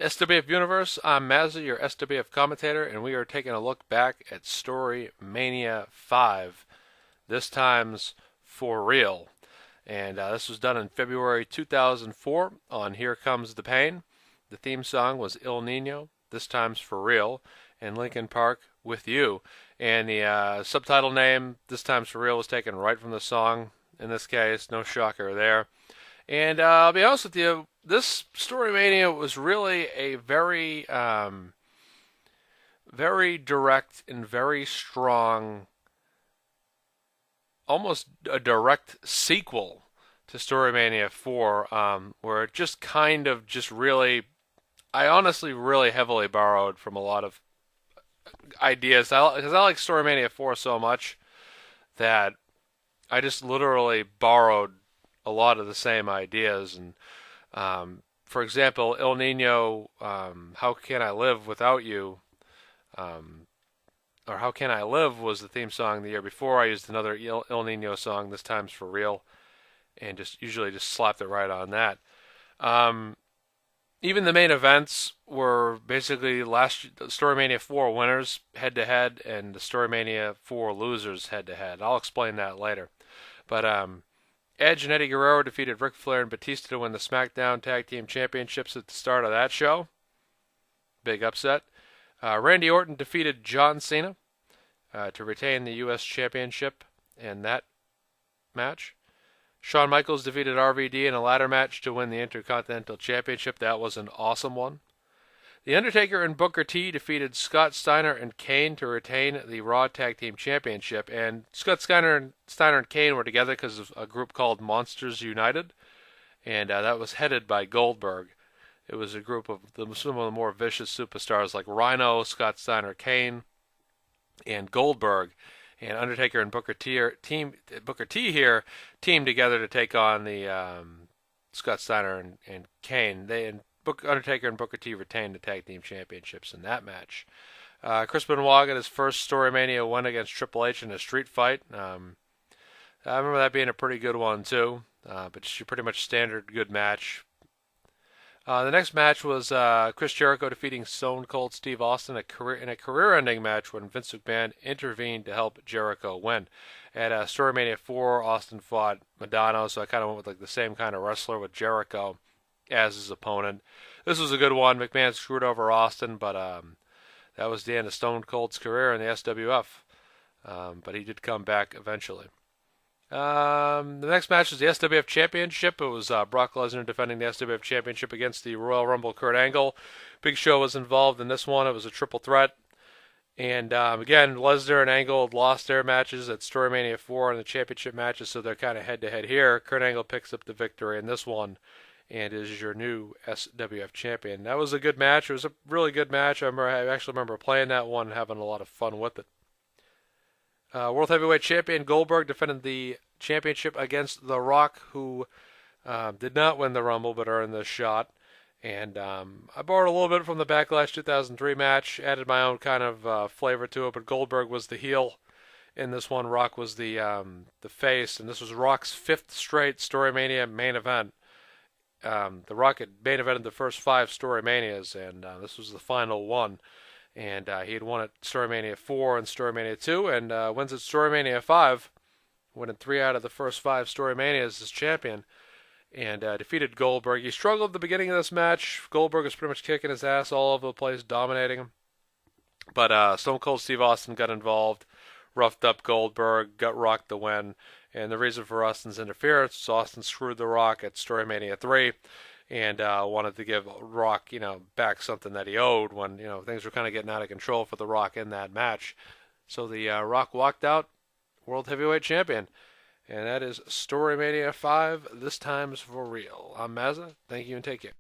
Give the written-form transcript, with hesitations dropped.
SWF Universe, I'm Mazza, your SWF commentator, and we are taking a look back at StoryMania 5, this time's for real. And this was done in February 2004 on Here Comes the Pain. The theme song was Il Nino, this time's for real, and Linkin Park with you. And the subtitle name, this time's for real, was taken right from the song in this case, no shocker there. And I'll be honest with you, this StoryMania was really a very, very direct and very strong, almost a direct sequel to StoryMania 4, where it just kind of just really, I honestly really heavily borrowed from a lot of ideas. Because I like StoryMania 4 so much that I just literally borrowed a lot of the same ideas. And for example, Il Nino, How Can I Live Without You, or How Can I Live was the theme song the year before. I used another Il Nino song, this time's for real, and just usually just slapped it right on that. Even the main events were basically last StoryMania 4 winners head to head and the StoryMania 4 losers head to head. I'll explain that later. But Edge and Eddie Guerrero defeated Ric Flair and Batista to win the Smackdown Tag Team Championships at the start of that show. Big upset. Randy Orton defeated John Cena to retain the U.S. Championship in that match. Shawn Michaels defeated RVD in a ladder match to win the Intercontinental Championship. That was an awesome one. The Undertaker and Booker T defeated Scott Steiner and Kane to retain the Raw Tag Team Championship. And Scott Steiner and Kane were together because of a group called Monsters United. And that was headed by Goldberg. It was a group of some of the more vicious superstars like Rhino, Scott Steiner, Kane, and Goldberg. And Undertaker and Booker T here teamed together to take on the Scott Steiner and Kane. Undertaker and Booker T retained the tag team championships in that match. Chris Benoit got his first StoryMania win against Triple H in a street fight. I remember that being a pretty good one too, but just a pretty much standard good match. The next match was Chris Jericho defeating Stone Cold Steve Austin in a career-ending match when Vince McMahon intervened to help Jericho win. At StoryMania 4, Austin fought Madonna, so I kind of went with like the same kind of wrestler with Jericho as his opponent. This was a good one. McMahon screwed over Austin, but that was the end of Stone Cold's career in the SWF. But he did come back eventually. The next match was the SWF Championship. It was Brock Lesnar defending the SWF Championship against the Royal Rumble Kurt Angle. Big Show was involved in this one. It was a triple threat. And again, Lesnar and Angle had lost their matches at StoryMania 4 in the championship matches, so they're kind of head-to-head here. Kurt Angle picks up the victory in this one and is your new SWF champion. That was a good match. It was a really good match. I actually remember playing that one and having a lot of fun with it. World Heavyweight Champion Goldberg defended the championship against The Rock, who did not win the Rumble but earned the shot. And I borrowed a little bit from the Backlash 2003 match, added my own kind of flavor to it, but Goldberg was the heel in this one. Rock was the face, and this was Rock's 5th straight StoryMania main event. The Rock had main evented the first 5 StoryManias, and this was the final one. And he had won at StoryMania 4 and StoryMania 2, and wins at StoryMania 5, winning 3 out of the first 5 StoryManias as champion, and defeated Goldberg. He struggled at the beginning of this match. Goldberg was pretty much kicking his ass all over the place, dominating him. But Stone Cold Steve Austin got involved, roughed up Goldberg, got Rock the win. And the reason for Austin's interference was Austin screwed The Rock at StoryMania 3 and wanted to give Rock, back something that he owed when, things were kind of getting out of control for The Rock in that match. So the Rock walked out World Heavyweight Champion. And that is StoryMania 5, this time's for real. I'm Mazza. Thank you and take care.